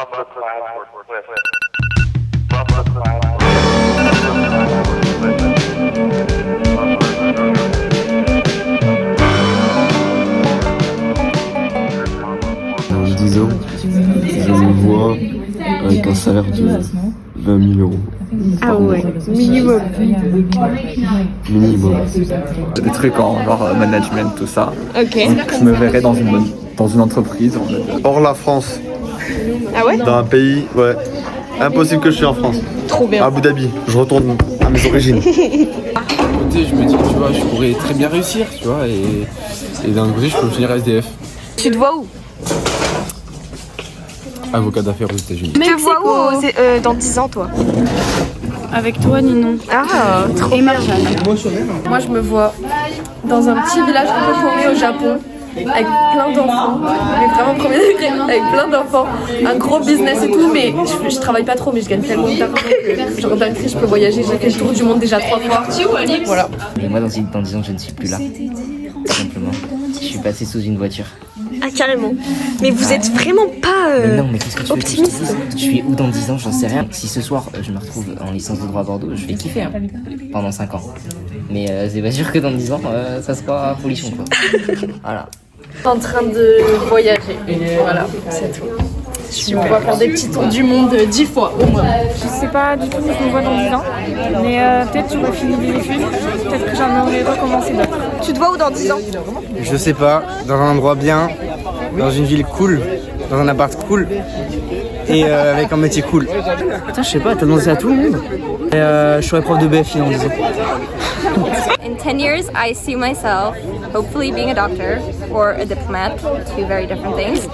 Dans 10 ans, je me vois avec un salaire de 20 000 euros. Ah ouais, minimum. Minimum. Des trucs en genre management, tout ça. Ok. Donc, je me verrais dans une entreprise. En mode, Hors la France, Ah ouais? dans un pays, ouais. Impossible que je suis en France. Trop bien. Abu Dhabi, je retourne à mes origines. Côté, je me dis, tu vois, je pourrais très bien réussir, tu vois, et d'un côté, je peux finir SDF. Tu te vois où? Avocat d'affaires aux États-Unis. Tu te vois où dans 10 ans, toi? Avec toi, Ninon. Ah, trop Et Marjane. Moi, je me vois dans un petit village un peu paumé au Japon, avec plein d'enfants, mais vraiment premier degré, avec plein d'enfants, un gros business et tout, mais je travaille pas trop, mais je gagne tellement d'argent que genre d'un cri, je peux voyager, j'ai fait le tour du monde déjà 3 fois. Voilà. Mais moi, dans 10 ans, je ne suis plus là. Tout simplement. Je suis passé sous une voiture. Ah, carrément. Mais vous êtes vraiment pas Mais non, mais qu'est-ce que tu veux que je te optimiste. dise ? Je suis où dans 10 ans, j'en sais rien. Si ce soir, je me retrouve en licence de droit à Bordeaux, je vais kiffer pendant 5 ans. Mais c'est pas sûr que dans 10 ans, ça sera folichon, quoi. Voilà. En train de voyager, voilà, c'est tout. Je me vois faire des petits tours du monde 10 fois au moins. Je sais pas du tout où je me vois dans 10 ans, mais peut-être j'aurais fini des études, peut-être que j'en aurais recommencé d'autres. Tu te vois où dans 10 ans? Je sais pas, dans un endroit bien, dans une ville cool, dans un appart cool et avec un métier cool. Putain, je sais pas, t'as demandé à tout le monde. Et je serai prof de BFI dans 10 ans. In 10 years, I see myself hopefully being a doctor or a diplomat, two very different things.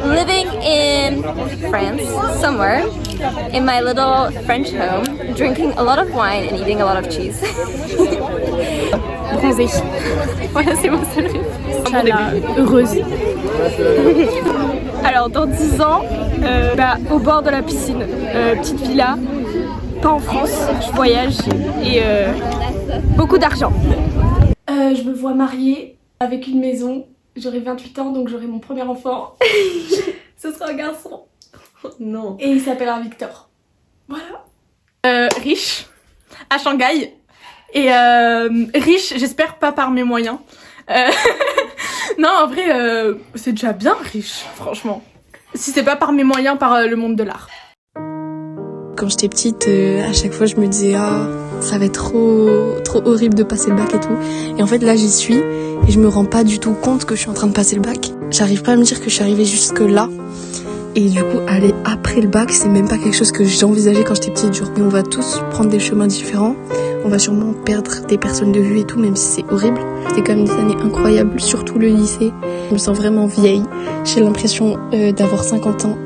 Living in France, somewhere, in my little French home, drinking a lot of wine and eating a lot of cheese. Bronzée. Voilà, c'est mon seul rêve. Inch'Allah, heureuse. Alors, dans 10 ans, Au bord de la piscine, petite villa, pas en France, je voyage et beaucoup d'argent. je me vois mariée avec une maison. J'aurai 28 ans, donc j'aurai mon premier enfant. Ce sera un garçon. Non. Et il s'appellera Victor. Voilà. Riche, à Shanghai. Et riche, j'espère pas par mes moyens. Non, en vrai, c'est déjà bien riche, franchement. Si c'est pas par mes moyens, par le monde de l'art. Quand j'étais petite, à chaque fois je me disais ça va être trop horrible de passer le bac et tout. Et en fait là j'y suis et je me rends pas du tout compte que je suis en train de passer le bac. J'arrive pas à me dire que je suis arrivée jusque là. Et du coup aller après le bac, c'est même pas quelque chose que j'envisageais quand j'étais petite. Genre, on va tous prendre des chemins différents. On va sûrement perdre des personnes de vue et tout, même si c'est horrible. C'était quand même des années incroyables, surtout le lycée. Je me sens vraiment vieille. J'ai l'impression d'avoir 50 ans.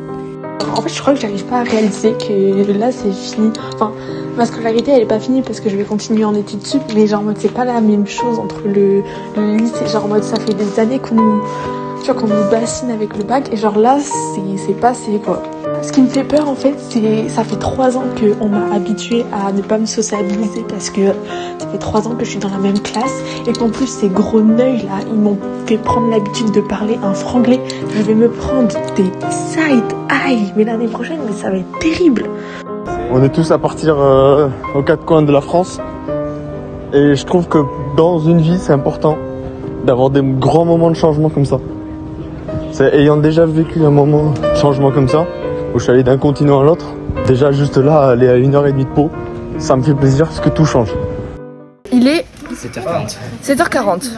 En fait, je crois que j'arrive pas à réaliser que là, c'est fini. Enfin, ma scolarité, elle est pas finie parce que je vais continuer en études sup, mais genre, en mode, c'est pas la même chose entre le lycée. Genre, en mode, ça fait des années qu'on nous bassine avec le bac, et genre là, c'est passé, quoi. Ce qui me fait peur, en fait, c'est ça fait 3 ans qu'on m'a habituée à ne pas me sociabiliser parce que ça fait 3 ans que je suis dans la même classe et qu'en plus, ces gros neuils là, ils m'ont fait prendre l'habitude de parler un franglais. Je vais me prendre des side-eye, mais l'année prochaine, mais ça va être terrible. On est tous à partir aux 4 coins de la France. Et je trouve que dans une vie, c'est important d'avoir des grands moments de changement comme ça. Ayant déjà vécu un moment de changement comme ça, où je suis allé d'un continent à l'autre, déjà juste là, aller à 1h30 de Pau, ça me fait plaisir parce que tout change. Il est 7h40. 7h40.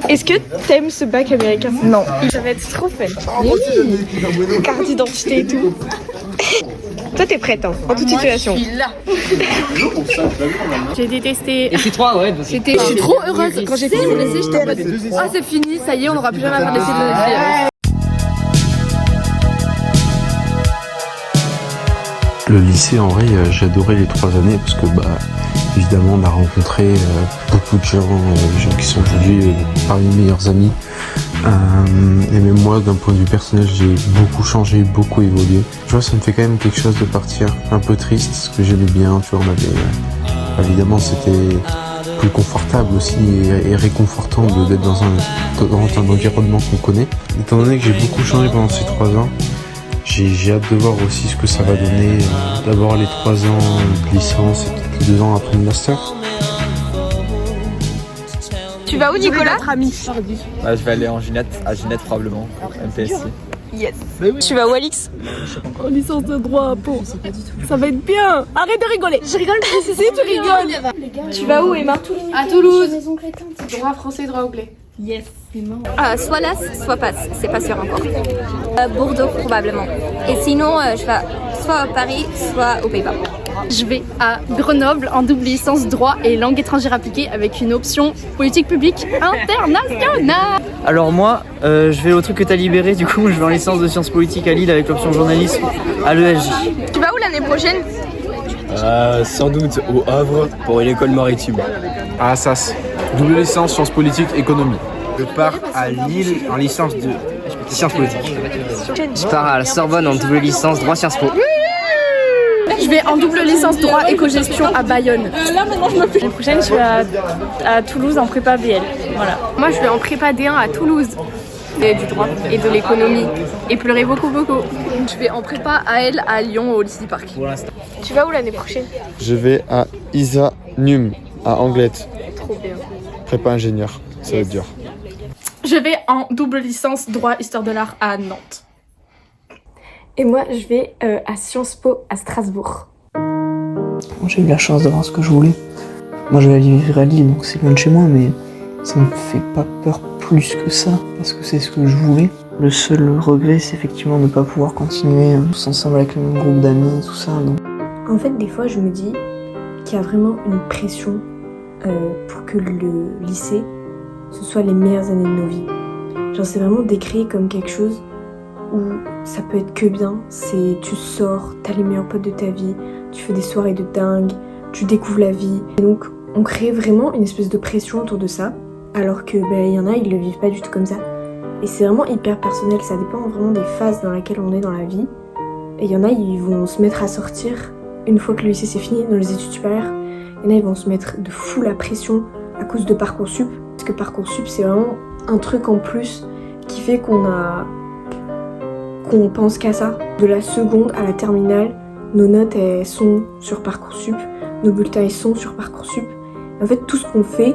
Est-ce que t'aimes ce bac américain? Non. Ça va être trop fun. Oui. Carte d'identité et tout. Toi t'es prête hein, en toute situation. Je suis là. J'ai détesté. Et c'est 3, ouais. Je suis trop heureuse. Quand j'ai fini mon essai, j'étais en mode c'est fini, ça y est, on n'aura plus jamais à faire d'essai de notre vie. Le lycée, en vrai, j'ai adoré les 3 années parce que, évidemment, on a rencontré beaucoup de gens qui sont aujourd'hui parmi mes meilleurs amis. Et même moi, d'un point de vue personnel, j'ai beaucoup changé, beaucoup évolué. Tu vois, ça me fait quand même quelque chose de partir un peu triste, parce que j'aimais bien, tu vois, on avait... évidemment, c'était plus confortable aussi et réconfortant d'être dans un environnement qu'on connaît. Étant donné que j'ai beaucoup changé pendant ces 3 ans, J'ai hâte de voir aussi ce que ça va donner. D'abord les 3 ans de licence et peut-être 2 ans après le master. Tu vas où, Nicolas? Bah, je vais aller à Ginette probablement, MPSC. Yes. Tu vas où, Alix? En licence de droit à Pau. Ça va être bien. Arrête de rigoler. Je rigole pas, si tu rigoles. Tu vas où, Emma? À Toulouse. Droit français, droit anglais. Yes. Soit là, soit passe, c'est pas sûr encore. Bordeaux probablement. Et sinon, je vais soit à Paris, soit aux Pays-Bas. Je vais à Grenoble en double licence droit et langue étrangère appliquée avec une option politique publique internationale. Alors moi, je vais au truc que t'as libéré, du coup je vais en licence de sciences politiques à Lille avec l'option journalisme à l'ESJ. Tu vas où l'année prochaine? Sans doute au Havre pour une école maritime. À Assas, double licence sciences politiques économie. Je pars à Lille en licence de sciences politiques. Je pars à la Sorbonne en double licence droit Sciences Po. Je vais en double licence droit éco-gestion à Bayonne. L'année prochaine, je vais à Toulouse en prépa BL. Voilà. Moi, je vais en prépa D1 à Toulouse. Et du droit et de l'économie. Et pleurer beaucoup. Je vais en prépa AL à Lyon au lycée du Parc. Tu vas où l'année prochaine? Je vais à ISA NUM, à Anglette. Trop bien. Prépa ingénieur, ça va être dur. Je vais en double licence droit histoire de l'art à Nantes. Et moi, je vais à Sciences Po à Strasbourg. J'ai eu la chance d'avoir ce que je voulais. Moi je vais vivre à Lille, donc c'est loin de chez moi, mais ça me fait pas peur plus que ça, parce que c'est ce que je voulais. Le seul regret, c'est effectivement de ne pas pouvoir continuer tous ensemble avec le même groupe d'amis, tout ça. Donc. En fait, des fois, je me dis qu'il y a vraiment une pression pour que le lycée, ce soit les meilleures années de nos vies. Genre, c'est vraiment décrit comme quelque chose où ça peut être que bien. C'est tu sors, t'as les meilleurs potes de ta vie, tu fais des soirées de dingue, tu découvres la vie. Et donc, on crée vraiment une espèce de pression autour de ça, alors que y en a, ils le vivent pas du tout comme ça. Et c'est vraiment hyper personnel, ça dépend vraiment des phases dans lesquelles on est dans la vie. Et il y en a, ils vont se mettre à sortir une fois que le lycée c'est fini, dans les études supérieures. Il y en a, ils vont se mettre de fou la pression à cause de Parcoursup. Parce que Parcoursup, c'est vraiment un truc en plus qui fait qu'on pense qu'à ça. De la seconde à la terminale, nos notes elles sont sur Parcoursup, nos bulletins ils sont sur Parcoursup. En fait, tout ce qu'on fait,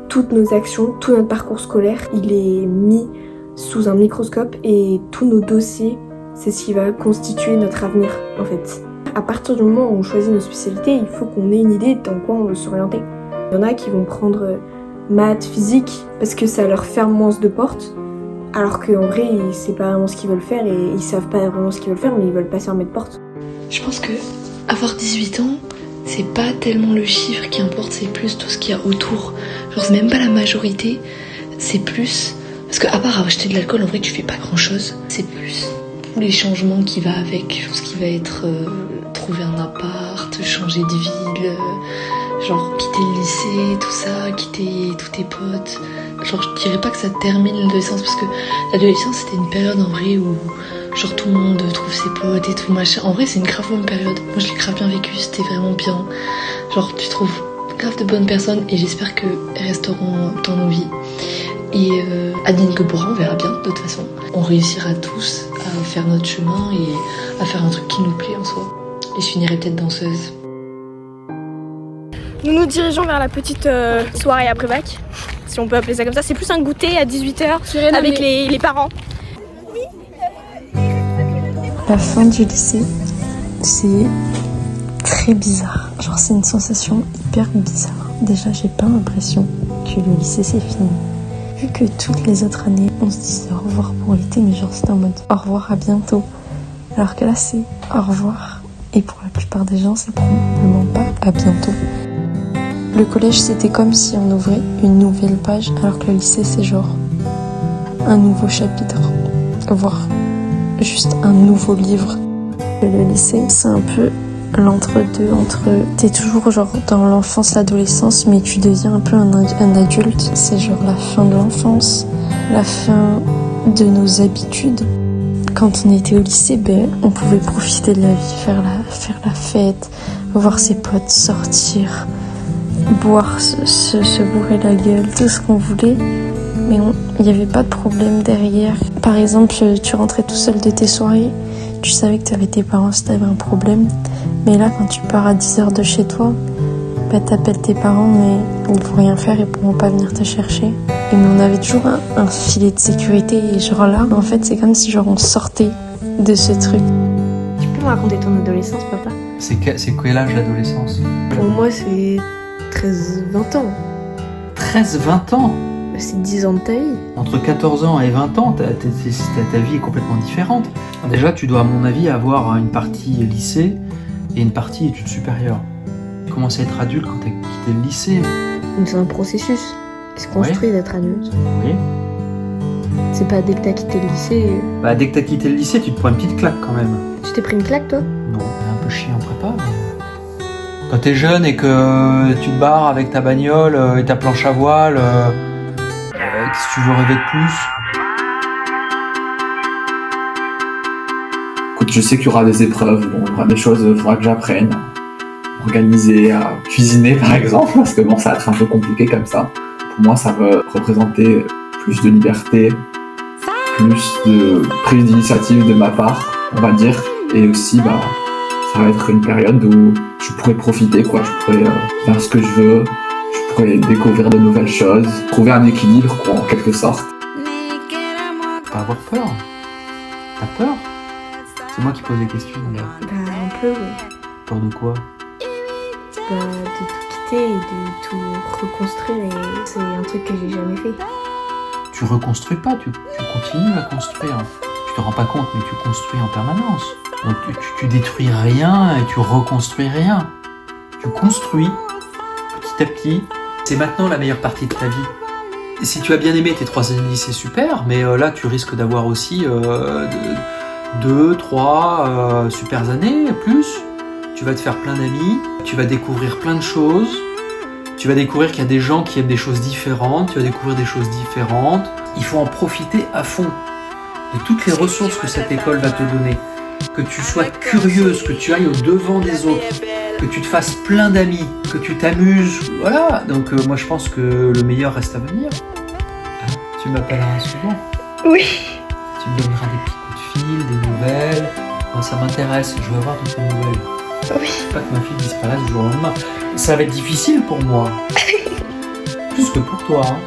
toutes nos actions, tout notre parcours scolaire, il est mis sous un microscope et tous nos dossiers, c'est ce qui va constituer notre avenir en fait. À partir du moment où on choisit nos spécialités, il faut qu'on ait une idée dans quoi on veut s'orienter. Il y en a qui vont prendre maths, physique, parce que ça leur ferme moins de portes, alors qu'en vrai, c'est pas vraiment ce qu'ils veulent faire et ils savent pas vraiment ce qu'ils veulent faire, mais ils veulent pas se fermer de portes. Je pense que avoir 18 ans, c'est pas tellement le chiffre qui importe, c'est plus tout ce qu'il y a autour. Genre c'est même pas la majorité, c'est plus... Parce que à part acheter de l'alcool, en vrai tu fais pas grand chose. C'est plus tous les changements qui va avec, genre ce qui va être trouver un appart, changer de ville, genre quitter le lycée, tout ça, quitter tous tes potes. Genre je dirais pas que ça termine l'adolescence, parce que l'adolescence c'était une période en vrai où genre tout le monde trouve ses potes et tout machin. En vrai c'est une grave bonne période, moi je l'ai grave bien vécu, c'était vraiment bien. Genre tu trouves grave de bonnes personnes et j'espère qu'elles resteront dans nos vies. Et advienne que pourra, on verra bien de toute façon. On réussira tous à faire notre chemin et à faire un truc qui nous plaît en soi. Et je finirai peut-être danseuse. Nous nous dirigeons vers la petite soirée après bac, si on peut appeler ça comme ça. C'est plus un goûter à 18h avec les parents. La fin du lycée, c'est très bizarre. Genre c'est une sensation hyper bizarre. Déjà j'ai pas l'impression que le lycée c'est fini. Vu que toutes les autres années on se disait au revoir pour l'été, mais genre c'était en mode au revoir à bientôt. Alors que là c'est au revoir. Et pour la plupart des gens c'est probablement pas à bientôt. Le collège c'était comme si on ouvrait une nouvelle page, alors que le lycée c'est genre un nouveau chapitre, voire juste un nouveau livre. Le lycée c'est un peu l'entre-deux entre t'es toujours genre dans l'enfance, l'adolescence, mais tu deviens un peu un adulte. C'est genre la fin de l'enfance, la fin de nos habitudes. Quand on était au lycée, on pouvait profiter de la vie, faire la fête, voir ses potes sortir, boire, se bourrer la gueule, tout ce qu'on voulait. Mais il n'y avait pas de problème derrière. Par exemple, tu rentrais tout seul de tes soirées, tu savais que tu avais tes parents si tu avais un problème. Mais là, quand tu pars à 10h de chez toi, bah, t'appelles tes parents, mais ils ne vont rien faire, ils pourront pas venir te chercher. Et mais on avait toujours un filet de sécurité. Et genre là, en fait, c'est comme si genre on sortait de ce truc. Tu peux me raconter ton adolescence, papa? C'est quel âge l'adolescence? Pour moi, c'est 13-20 ans. 13-20 ans? C'est 10 ans de ta vie. Entre 14 ans et 20 ans, ta vie est complètement différente. Déjà, tu dois, à mon avis, avoir une partie lycée et une partie études supérieures. Commencer à être adulte quand tu as quitté le lycée. C'est un processus qui se construit d'être adulte. Oui. C'est pas dès que t'as quitté le lycée. Bah, dès que t'as quitté le lycée, tu te prends une petite claque quand même. Tu t'es pris une claque, toi? Non, t'es un peu chier en prépa, mais... Quand t'es jeune et que tu te barres avec ta bagnole et ta planche à voile, qu'est-ce que tu veux rêver de plus? Écoute, je sais qu'il y aura des épreuves, bon, il y aura des choses, il faudra que j'apprenne. Organiser, à cuisiner par exemple, parce que bon, ça va être un peu compliqué comme ça. Pour moi, ça va représenter plus de liberté, plus de prise d'initiative de ma part, on va dire, et aussi, bah, ça va être une période où je pourrais profiter, quoi. Je pourrais faire ce que je veux, je pourrais découvrir de nouvelles choses, trouver un équilibre, quoi, en quelque sorte. Faut pas avoir peur. T'as peur? C'est moi qui pose les questions, d'ailleurs. Bah, un peu, oui. Peur de quoi? Bah, de tout quitter et de tout reconstruire, et c'est un truc que j'ai jamais fait. Tu reconstruis pas, tu continues à construire. Tu te rends pas compte, mais tu construis en permanence. Donc tu détruis rien et tu reconstruis rien. Tu construis petit à petit. C'est maintenant la meilleure partie de ta vie. Et si tu as bien aimé tes 3 années de lycée, super, mais là tu risques d'avoir aussi 2, 3 super années, plus. Tu vas te faire plein d'amis, tu vas découvrir plein de choses. Tu vas découvrir qu'il y a des gens qui aiment des choses différentes, tu vas découvrir des choses différentes. Il faut en profiter à fond de toutes les ressources que cette école va te donner. Que tu sois curieuse, que tu ailles au devant des autres, que tu te fasses plein d'amis, que tu t'amuses. Voilà, donc moi je pense que le meilleur reste à venir. Tu m'appelleras souvent. Oui. Tu me donneras des petits coups de fil, des nouvelles. Moi ça m'intéresse, je veux avoir de tes nouvelles. Oui. Je veux pas que ma fille disparaisse du jour au lendemain. Ça va être difficile pour moi. Plus que pour toi. Hein.